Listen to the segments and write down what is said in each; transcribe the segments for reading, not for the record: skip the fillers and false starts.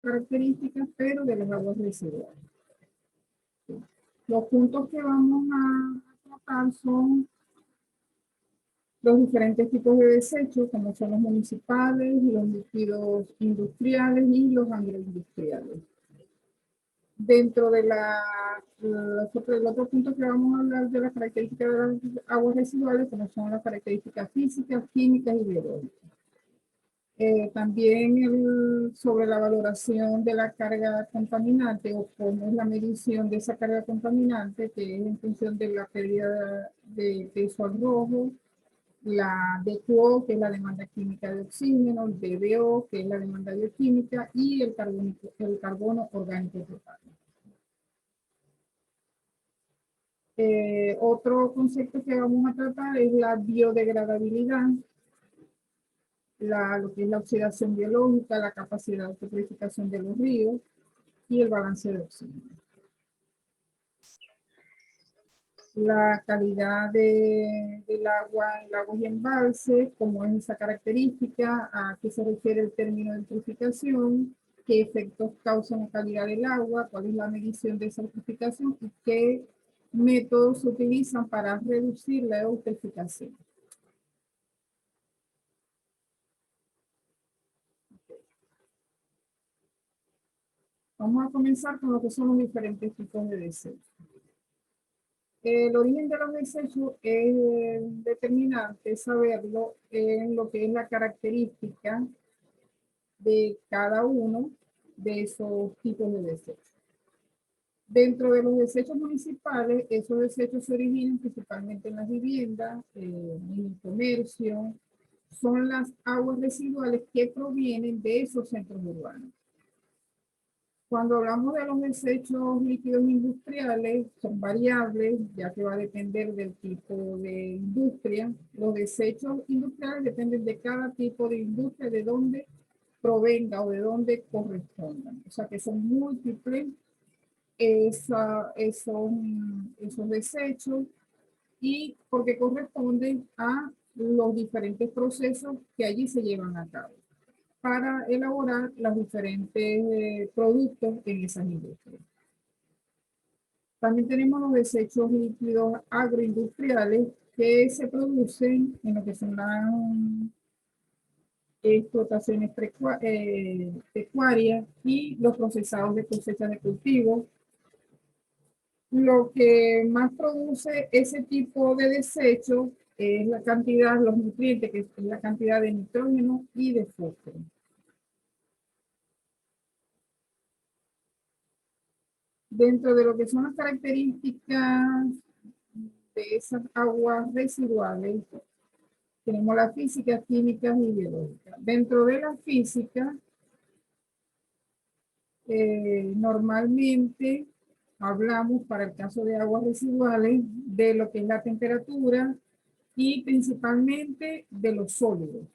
características, pero de las aguas residuales. Los puntos que vamos a tratar son los diferentes tipos de desechos, como son los municipales, los líquidos industriales y los agroindustriales. Dentro de el otro punto que vamos a hablar de las características de las aguas residuales, como son las características físicas, químicas y biológicas. También sobre la valoración de la carga contaminante o cómo es la medición de esa carga contaminante, que es en función de la pérdida de peso al rojo, la DQO, que es la demanda química de oxígeno, el DBO, que es la demanda bioquímica, y el carbono orgánico total. Otro concepto que vamos a tratar es la biodegradabilidad, lo que es la oxidación biológica, la capacidad de purificación de los ríos y el balance de oxígeno. La calidad del agua en lagos y embalses, cómo es esa característica, a qué se refiere el término de eutroficación, qué efectos causan la calidad del agua, cuál es la medición de esa eutroficación y qué métodos se utilizan para reducir la eutroficación. Vamos a comenzar con lo que son los diferentes tipos de desechos. El origen de los desechos es determinante saberlo en lo que es la característica de cada uno de esos tipos de desechos. Dentro de los desechos municipales, esos desechos se originan principalmente en las viviendas, en el comercio, son las aguas residuales que provienen de esos centros urbanos. Cuando hablamos de los desechos líquidos industriales, son variables, ya que va a depender del tipo de industria. Los desechos industriales dependen de cada tipo de industria, de dónde provenga o de dónde correspondan. O sea que son múltiples esos desechos y porque corresponden a los diferentes procesos que allí se llevan a cabo para elaborar los diferentes productos en esas industrias. También tenemos los desechos líquidos agroindustriales que se producen en lo que son las explotaciones pecuarias y los procesados de cosecha de cultivos. Lo que más produce ese tipo de desecho es la cantidad, los nutrientes, que es la cantidad de nitrógeno y de fósforo. Dentro de lo que son las características de esas aguas residuales, tenemos la física, química y biológica. Dentro de la física, normalmente hablamos, para el caso de aguas residuales, de lo que es la temperatura y principalmente de los sólidos.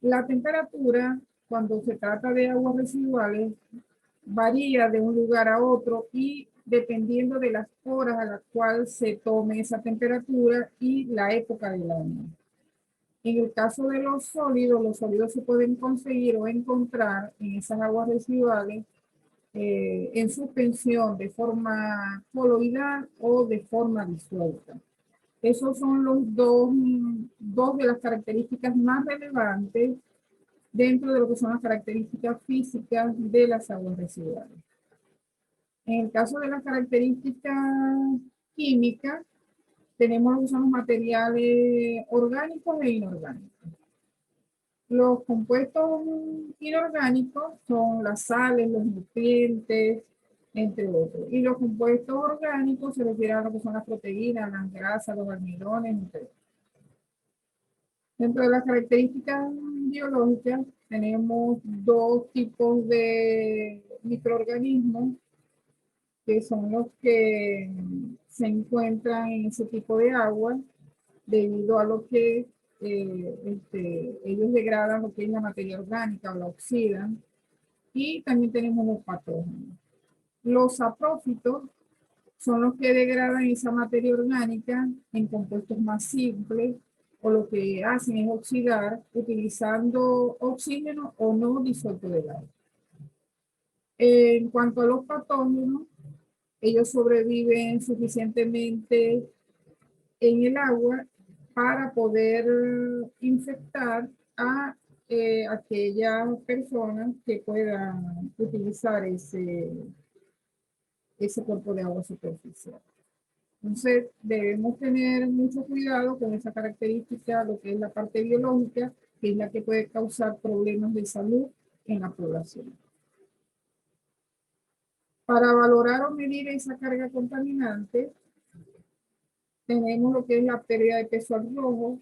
La temperatura, cuando se trata de aguas residuales, varía de un lugar a otro y dependiendo de las horas a las cuales se tome esa temperatura y la época del año. En el caso de los sólidos se pueden conseguir o encontrar en esas aguas residuales en suspensión de forma coloidal o de forma disuelta. Esos son los dos de las características más relevantes dentro de lo que son las características físicas de las aguas residuales. En el caso de las características químicas, tenemos los materiales orgánicos e inorgánicos. Los compuestos inorgánicos son las sales, los nutrientes, entre otros. Y los compuestos orgánicos se refieren a lo que son las proteínas, las grasas, los almidones, entre otros. Dentro de las características biológicas tenemos dos tipos de microorganismos que son los que se encuentran en ese tipo de agua debido a lo que ellos degradan lo que es la materia orgánica o la oxidan. Y también tenemos los patógenos. Los saprófitos son los que degradan esa materia orgánica en compuestos más simples o lo que hacen es oxidar utilizando oxígeno o no disuelto del agua. En cuanto a los patógenos, ellos sobreviven suficientemente en el agua para poder infectar a aquellas personas que puedan utilizar ese cuerpo de agua superficial. Entonces, debemos tener mucho cuidado con esa característica, lo que es la parte biológica, que es la que puede causar problemas de salud en la población. Para valorar o medir esa carga contaminante, tenemos lo que es la pérdida de peso al rojo,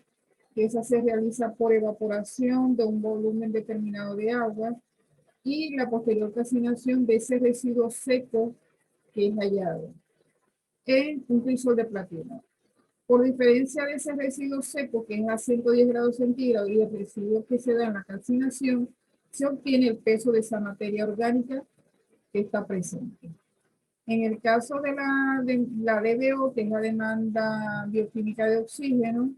que esa se realiza por evaporación de un volumen determinado de agua y la posterior calcinación de ese residuo seco que es hallado en un crisol de platino. Por diferencia de ese residuo seco que es a 110 grados centígrados y el residuo que se da en la calcinación, se obtiene el peso de esa materia orgánica que está presente. En el caso de la DBO, que es la demanda bioquímica de oxígeno,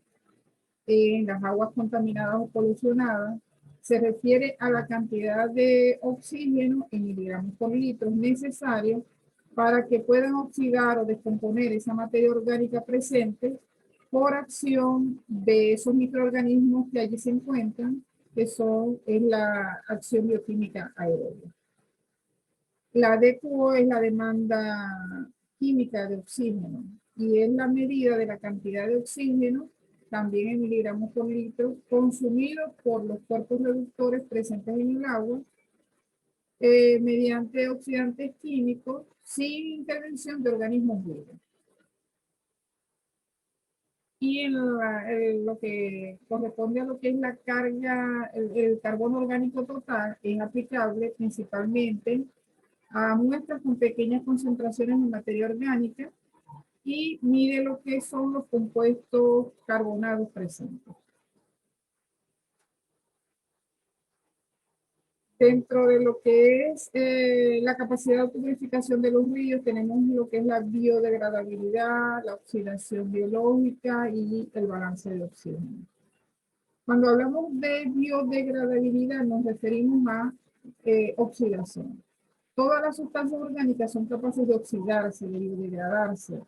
en las aguas contaminadas o polucionadas, se refiere a la cantidad de oxígeno en miligramos por litro necesario para que puedan oxidar o descomponer esa materia orgánica presente por acción de esos microorganismos que allí se encuentran, que es la acción bioquímica aeróbica. La DQO es la demanda química de oxígeno y es la medida de la cantidad de oxígeno, también en miligramos por litro, consumido por los cuerpos reductores presentes en el agua mediante oxidantes químicos sin intervención de organismos vivos. Y en lo que corresponde a lo que es la carga, el carbono orgánico total, es aplicable principalmente a muestras con pequeñas concentraciones de materia orgánica y mide lo que son los compuestos carbonados presentes. Dentro de lo que es la capacidad de autopurificación de los ríos, tenemos lo que es la biodegradabilidad, la oxidación biológica y el balance de oxígeno. Cuando hablamos de biodegradabilidad, nos referimos a oxidación. Todas las sustancias orgánicas son capaces de oxidarse, de biodegradarse,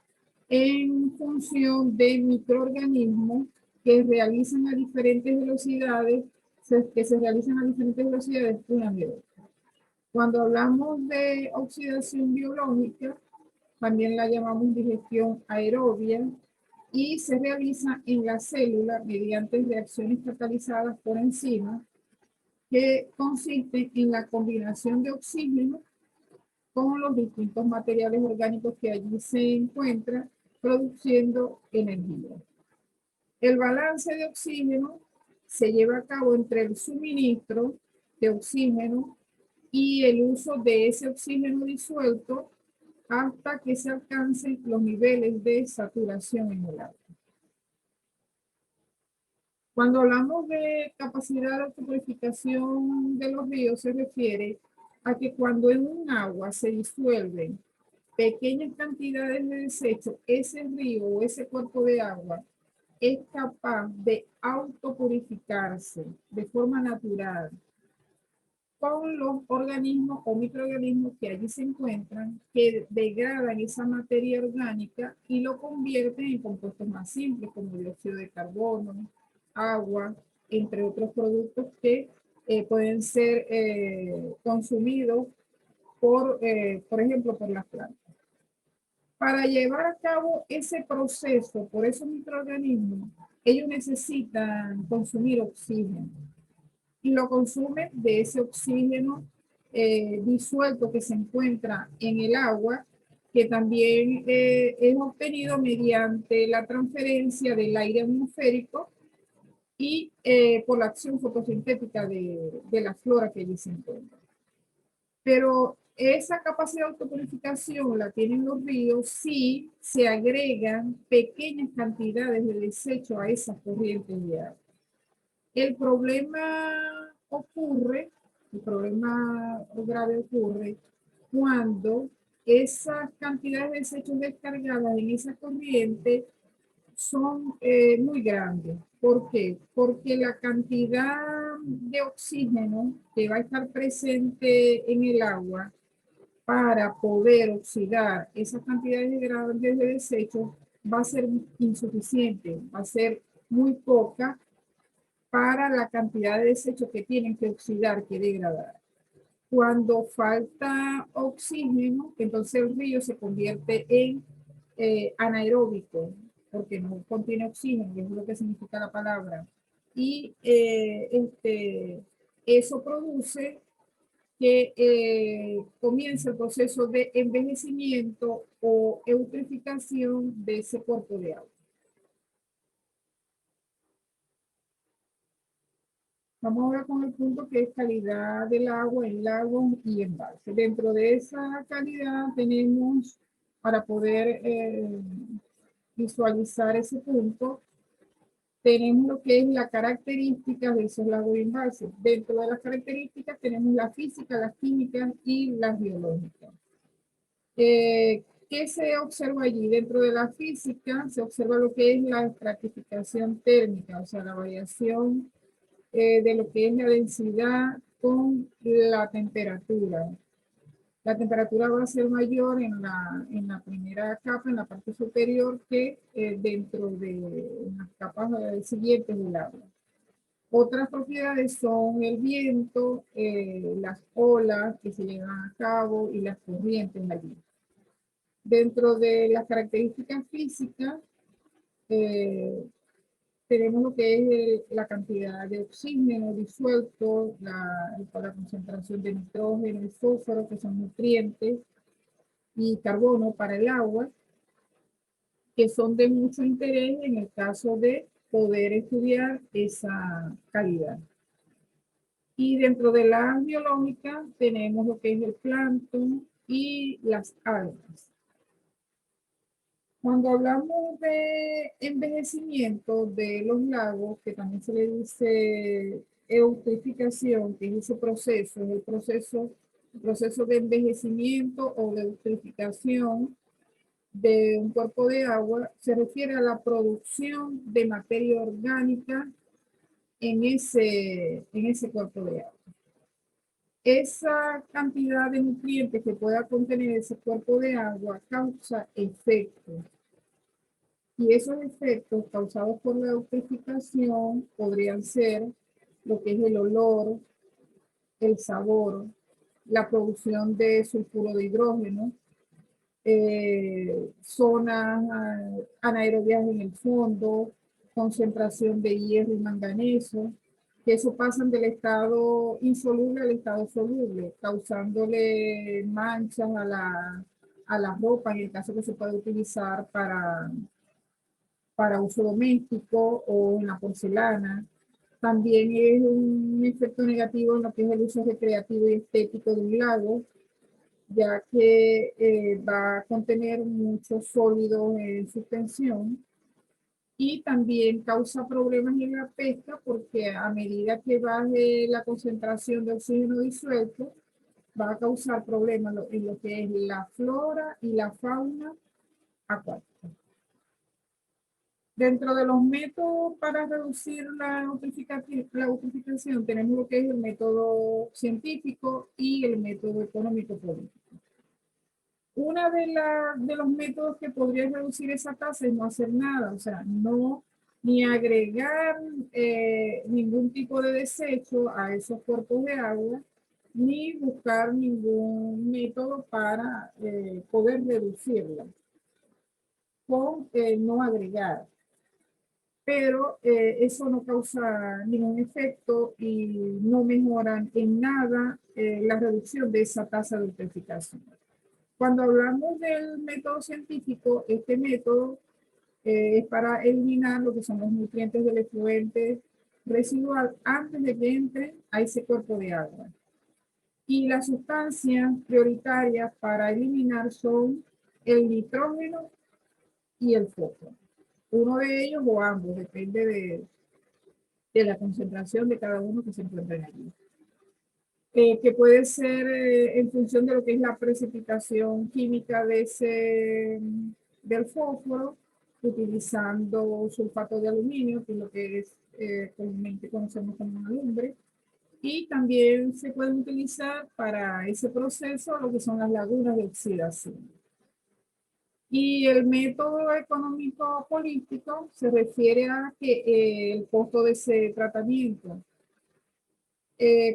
en función de microorganismos que realizan a diferentes velocidades, que se realizan a diferentes velocidades una de otra. Cuando hablamos de oxidación biológica, también la llamamos digestión aerobia y se realiza en la célula mediante reacciones catalizadas por enzimas que consisten en la combinación de oxígeno con los distintos materiales orgánicos que allí se encuentran produciendo energía. El balance de oxígeno se lleva a cabo entre el suministro de oxígeno y el uso de ese oxígeno disuelto hasta que se alcancen los niveles de saturación en el agua. Cuando hablamos de capacidad de autopurificación de los ríos, se refiere a que cuando en un agua se disuelven pequeñas cantidades de desecho, ese río o ese cuerpo de agua es capaz de autopurificarse de forma natural con los organismos o microorganismos que allí se encuentran, que degradan esa materia orgánica y lo convierten en compuestos más simples, como dióxido de carbono, agua, entre otros productos que pueden ser consumidos por ejemplo, por las plantas. Para llevar a cabo ese proceso por esos microorganismos, ellos necesitan consumir oxígeno y lo consumen de ese oxígeno disuelto que se encuentra en el agua, que también es obtenido mediante la transferencia del aire atmosférico y por la acción fotosintética de la flora que allí se encuentra. Pero esa capacidad de autopurificación la tienen los ríos si se agregan pequeñas cantidades de desecho a esas corrientes de agua. El problema grave ocurre cuando esas cantidades de desechos descargadas en esa corriente son muy grandes. ¿Por qué? Porque la cantidad de oxígeno que va a estar presente en el agua para poder oxidar esas cantidades grandes de desechos va a ser insuficiente, va a ser muy poca para la cantidad de desechos que tienen que oxidar, que degradar. Cuando falta oxígeno, entonces el río se convierte en anaeróbico, porque no contiene oxígeno, que es lo que significa la palabra. Y eso produce que comience el proceso de envejecimiento o eutrificación de ese cuerpo de agua. Vamos ahora con el punto que es calidad del agua en lagos y embalses. Dentro de esa calidad tenemos, para poder visualizar ese punto, tenemos lo que es la característica de esos lagos y embalses. Dentro de las características tenemos la física, las químicas y las biológicas. ¿Qué se observa allí? Dentro de la física se observa lo que es la estratificación térmica, o sea, la variación de lo que es la densidad con la temperatura. La temperatura va a ser mayor en la primera capa, en la parte superior, que dentro de las capas siguientes del agua. Otras propiedades son el viento, las olas que se llevan a cabo y las corrientes allí. Dentro de las características físicas, tenemos lo que es la cantidad de oxígeno disuelto, la concentración de nitrógeno y fósforo, que son nutrientes, y carbono para el agua, que son de mucho interés en el caso de poder estudiar esa calidad. Y dentro de la biológica tenemos lo que es el plancton y las algas. Cuando hablamos de envejecimiento de los lagos, que también se le dice eutrificación, que es ese proceso, es el proceso de envejecimiento o de eutrificación de un cuerpo de agua, se refiere a la producción de materia orgánica en ese cuerpo de agua. Esa cantidad de nutrientes que pueda contener ese cuerpo de agua causa efectos. Y esos efectos causados por la eutrificación podrían ser lo que es el olor, el sabor, la producción de sulfuro de hidrógeno, zonas anaerobias en el fondo, concentración de hierro y manganeso, que eso pasan del estado insoluble al estado soluble, causándole manchas a la ropa, en el caso que se puede utilizar para uso doméstico o en la porcelana. También es un efecto negativo en lo que es el uso recreativo y estético de un lago, ya que va a contener muchos sólidos en suspensión y también causa problemas en la pesca porque a medida que baje la concentración de oxígeno disuelto, va a causar problemas en lo que es la flora y la fauna acuática. Dentro de los métodos para reducir la eutrificación tenemos lo que es el método científico y el método económico político. Una de los métodos que podría reducir esa tasa es no hacer nada, o sea, no ni agregar ningún tipo de desecho a esos cuerpos de agua, ni buscar ningún método para poder reducirla, con no agregar. Pero eso no causa ningún efecto y no mejoran en nada la reducción de esa tasa de eutrificación. Cuando hablamos del método científico, este método es para eliminar lo que son los nutrientes del efluente residual antes de que entre a ese cuerpo de agua. Y las sustancias prioritarias para eliminar son el nitrógeno y el fósforo. Uno de ellos o ambos, depende de la concentración de cada uno que se encuentra allí. Que puede ser en función de lo que es la precipitación química del fósforo, utilizando sulfato de aluminio, que es lo que es comúnmente conocemos como una lumbre, Y también se pueden utilizar para ese proceso lo que son las lagunas de oxidación. Y el método económico político se refiere a que el costo de ese tratamiento.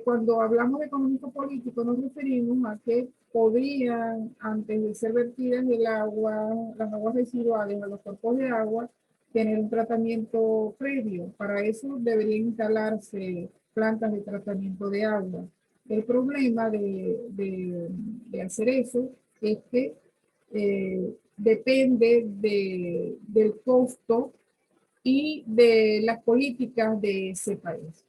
Cuando hablamos de económico político nos referimos a que podrían, antes de ser vertidas el agua, las aguas residuales a los cuerpos de agua, tener un tratamiento previo. Para eso deberían instalarse plantas de tratamiento de agua. El problema de hacer eso es que depende del costo y de las políticas de ese país.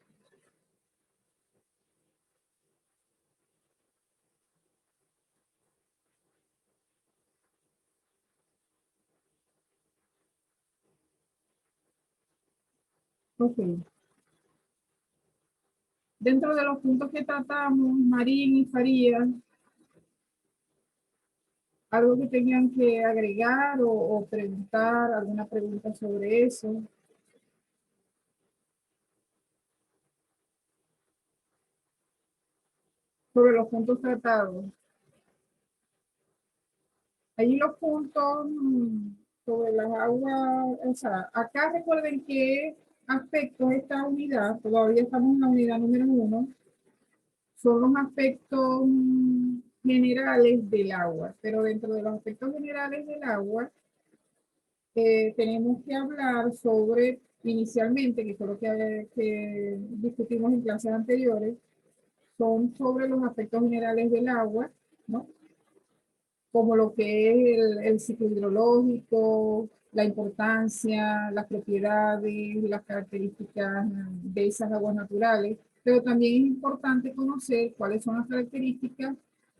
Ok. Dentro de los puntos que tratamos, Marín y Faría, algo que tengan que agregar o preguntar, alguna pregunta sobre eso, sobre los puntos tratados. Allí los puntos sobre las aguas, o sea, acá recuerden que aspectos esta unidad, todavía estamos en la unidad número 1, son los aspectos generales del agua, pero dentro de los aspectos generales del agua, tenemos que hablar sobre, inicialmente, que fue lo que discutimos en clases anteriores, son sobre los aspectos generales del agua, ¿no? Como lo que es el ciclo hidrológico, la importancia, las propiedades, las características de esas aguas naturales, pero también es importante conocer cuáles son las características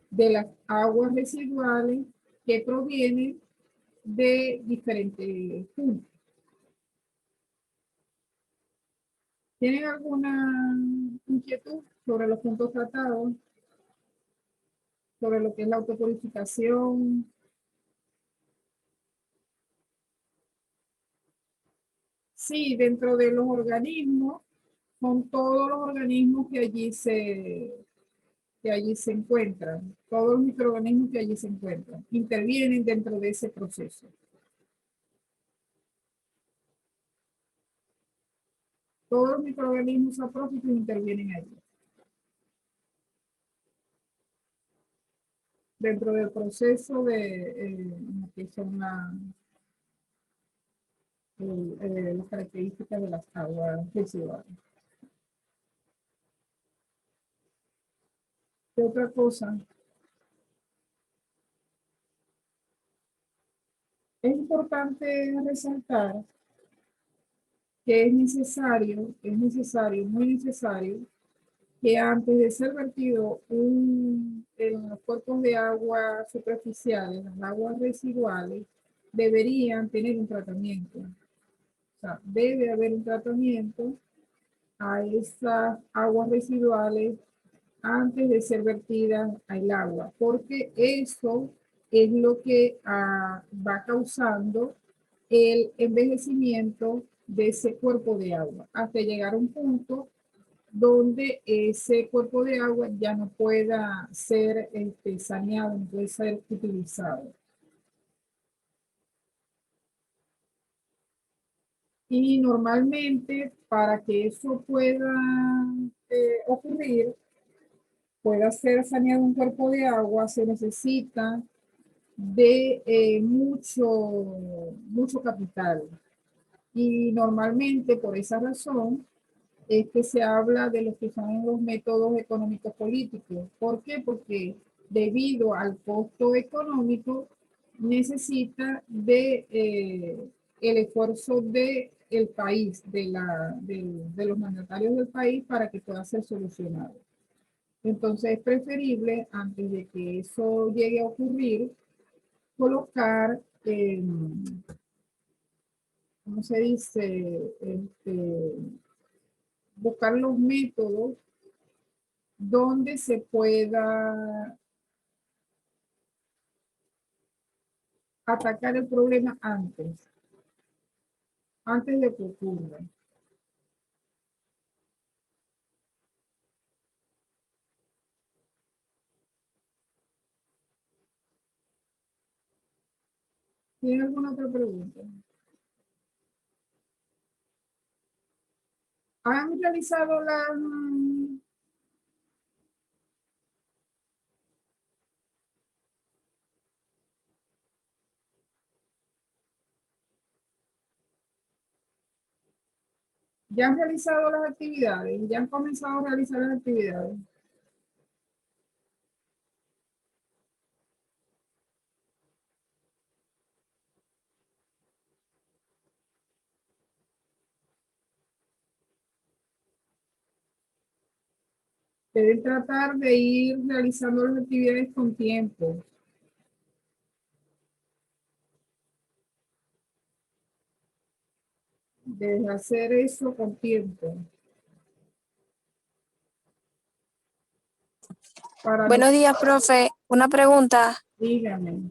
de las aguas residuales que provienen de diferentes puntos. ¿Tienen alguna inquietud sobre los puntos tratados, sobre lo que es la autopurificación? Sí, dentro de los organismos, son todos los organismos que allí se encuentran, todos los microorganismos que allí se encuentran, intervienen dentro de ese proceso. Todos los microorganismos saprófitos intervienen allí. Dentro del proceso de que son las características de las aguas residuales. ¿Qué otra cosa? Es importante resaltar que muy necesario, que antes de ser vertido en los cuerpos de agua superficiales, las aguas residuales, deberían tener un tratamiento. O sea, debe haber un tratamiento a esas aguas residuales antes de ser vertidas al agua, porque eso es lo que va causando el envejecimiento de ese cuerpo de agua, hasta llegar a un punto donde ese cuerpo de agua ya no pueda ser saneado, no puede ser utilizado. Y normalmente para que eso pueda ocurrir, pueda ser saneado un cuerpo de agua, se necesita de mucho capital. Y normalmente por esa razón es que se habla de lo que son los métodos económicos políticos. ¿Por qué? Porque debido al costo económico necesita de el esfuerzo de el país, de los mandatarios del país para que pueda ser solucionado. Entonces es preferible, antes de que eso llegue a ocurrir, colocar, ¿cómo se dice? Buscar los métodos donde se pueda atacar el problema antes de que ocurra. ¿Tiene alguna otra pregunta? ¿Han realizado ya han realizado las actividades? ¿Ya han comenzado a realizar las actividades? Deben tratar de ir realizando las actividades con tiempo. De hacer eso con tiempo. Para no, Buenos días, profe. Una pregunta. dígame,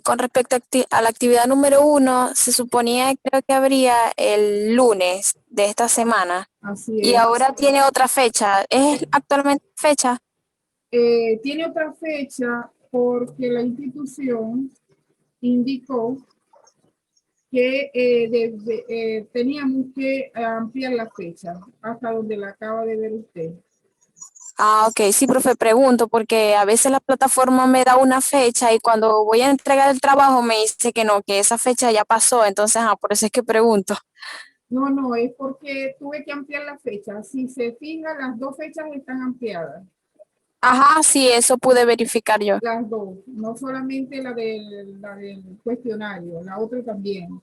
Con respecto a la actividad número 1, se suponía, creo que habría el lunes de esta semana así y es. ahora tiene otra fecha. ¿Es actualmente fecha? Tiene otra fecha porque la institución indicó que teníamos que ampliar la fecha hasta donde la acaba de ver usted. Ah, ok. Sí, profe, pregunto porque a veces la plataforma me da una fecha y cuando voy a entregar el trabajo me dice que no, que esa fecha ya pasó. Entonces, por eso es que pregunto. No, no, es porque tuve que ampliar la fecha. Si se fija, las dos fechas están ampliadas. Ajá, sí, eso pude verificar yo. Las dos, no solamente la del cuestionario, la otra también.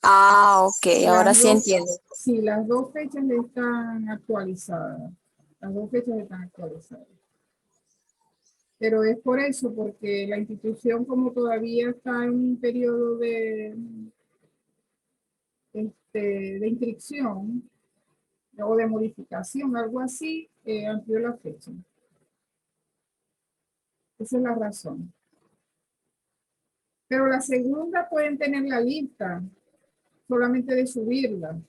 Ah, ok, ahora Las sí dos, entiendo. sí, las dos fechas están actualizadas. Las dos fechas están actualizadas. Pero es por eso, porque la institución como todavía está en un periodo de inscripción o de modificación, algo así, amplió la fecha. Esa es la razón. Pero la segunda pueden tener la lista, solamente de subirla.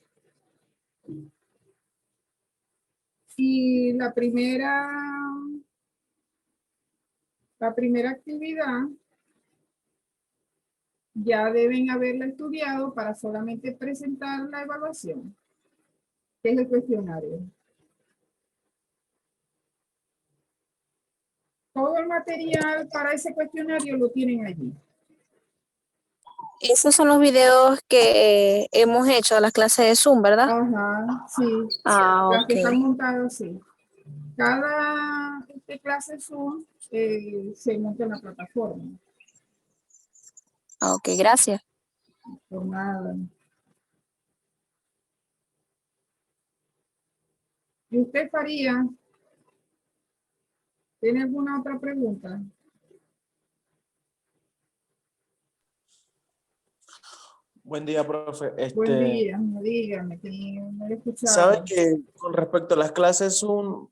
Y la primera actividad ya deben haberla estudiado para solamente presentar la evaluación, que es el cuestionario. Todo el material para ese cuestionario lo tienen allí. Esos son los videos que hemos hecho a las clases de Zoom, ¿verdad? Ajá, sí. Ah, Las que ok. están montadas, sí. Cada clase Zoom se monta en la plataforma. Ah, ok, gracias. Por nada. ¿Y usted faría? ¿Tiene alguna otra pregunta? Buen día, profe. Buen día, dígame, que no he ¿Sabe escuchado. que con respecto a las clases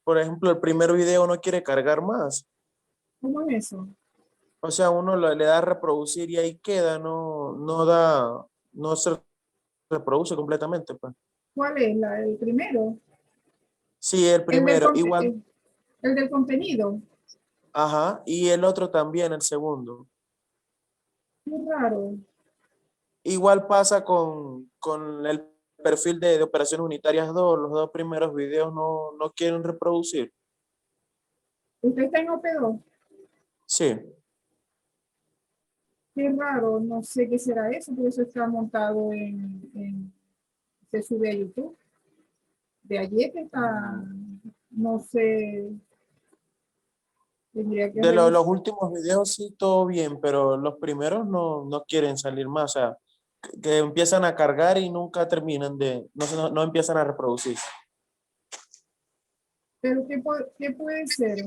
por ejemplo, el primer video no quiere cargar más? ¿Cómo es eso? O sea, uno le da a reproducir y ahí queda, no da, no se reproduce completamente, pues. ¿Cuál es? El primero, Sí, el el del, primero, igual, el del contenido. ajá, y el otro también, el segundo. Qué raro. Igual pasa con el perfil de Operaciones Unitarias 2, los dos primeros videos no quieren reproducir. ¿Usted está en OP2? Sí. Qué raro, no sé qué será eso, porque eso está montado se sube a YouTube. De ayer que está, no sé, tendría que De los revisar. últimos videos sí, todo bien, pero los primeros no quieren salir más, o sea, que empiezan a cargar y nunca terminan no empiezan a reproducir. Pero ¿qué puede ser?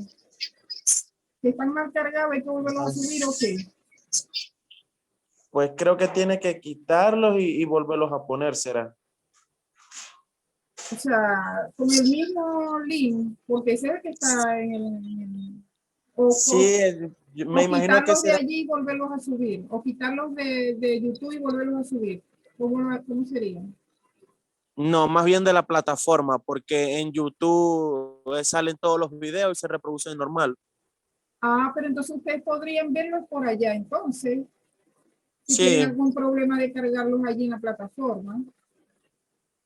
¿Que están mal cargados, hay que volverlos a subir o qué? Pues creo que tiene que quitarlos y volverlos a poner, será. O sea, con el mismo link, porque ese es el que está o, Sí, o, me o imagino que quitarlos de será, allí y volverlos a subir, o quitarlos de YouTube y volverlos a subir. ¿Cómo sería? no, más bien de la plataforma, porque en YouTube salen todos los videos y se reproducen normal. Ah, pero entonces ustedes podrían verlos por allá, entonces. Si tienen Sí, algún problema de cargarlos allí en la plataforma.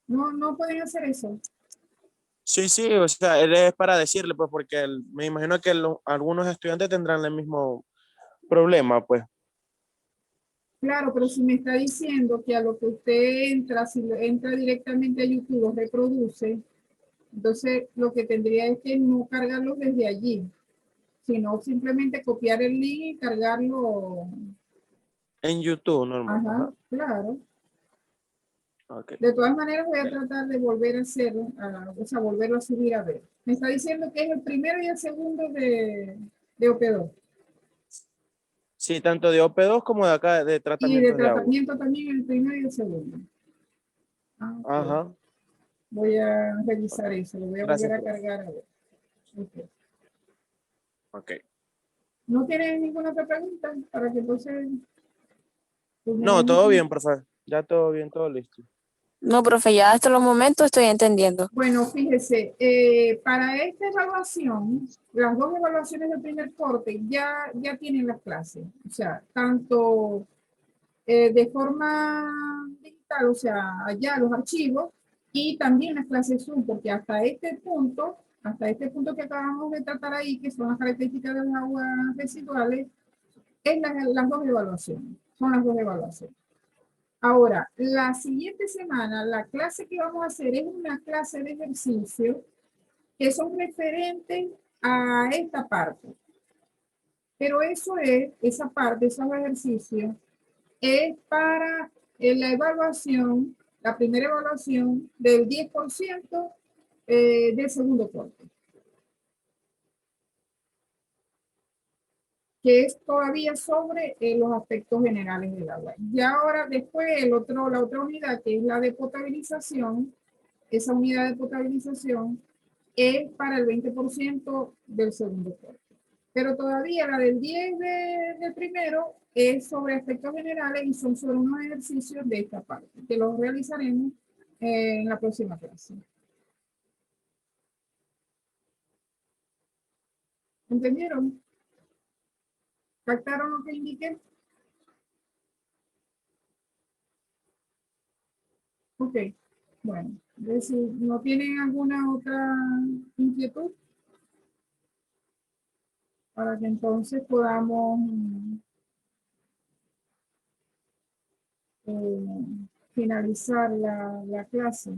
No, no pueden hacer eso. sí, o sea, él es para decirle, pues, porque me imagino que algunos estudiantes tendrán el mismo problema, pues. Claro, pero si me está diciendo que a lo que usted entra, si entra directamente a YouTube, los reproduce, entonces lo que tendría es que no cargarlos desde allí, sino simplemente copiar el link y cargarlo. En YouTube, normal. Ajá, Ajá. claro. Ok. De todas maneras, voy a tratar de volver a hacerlo, o sea, volverlo a subir a ver. Me está diciendo que es el primero y el segundo de OP2. Sí, tanto de OP2 como de acá de Y de tratamientos de agua. tratamiento también el primero y el segundo. Ah, ok. Ajá. Voy a Ok. revisar eso, lo voy a volver Gracias, a profe. cargar a ver. Ok. Ok. ¿No tienes ninguna otra pregunta para que entonces pues, me No, den todo un- bien, profe. Ya todo bien, todo listo. No, profe, ya hasta los momentos estoy entendiendo. Bueno, fíjese, para esta evaluación, las dos evaluaciones del primer corte ya tienen las clases, o sea, tanto de forma digital, o sea, allá los archivos, y también las clases Zoom, porque hasta este punto que acabamos de tratar ahí, que son las características de las aguas residuales, es las dos evaluaciones, son las dos evaluaciones. Ahora, la siguiente semana, la clase que vamos a hacer es una clase de ejercicio que son referentes a esta parte. Pero esa parte, esos ejercicios, es para la evaluación, la primera evaluación del 10% del segundo corte, que es todavía sobre los aspectos generales del agua. Y ahora después la otra unidad, que es la de potabilización, esa unidad de potabilización es para el 20% del segundo corte. Pero todavía la del 10 del primero es sobre aspectos generales y son solo unos ejercicios de esta parte, que los realizaremos en la próxima clase. ¿Entendieron? ¿Captaron lo que indiqué? Ok. Bueno, si no tienen alguna otra inquietud, para que entonces podamos eh, finalizar la clase.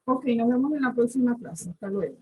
Ok, nos vemos en la próxima clase. Hasta luego.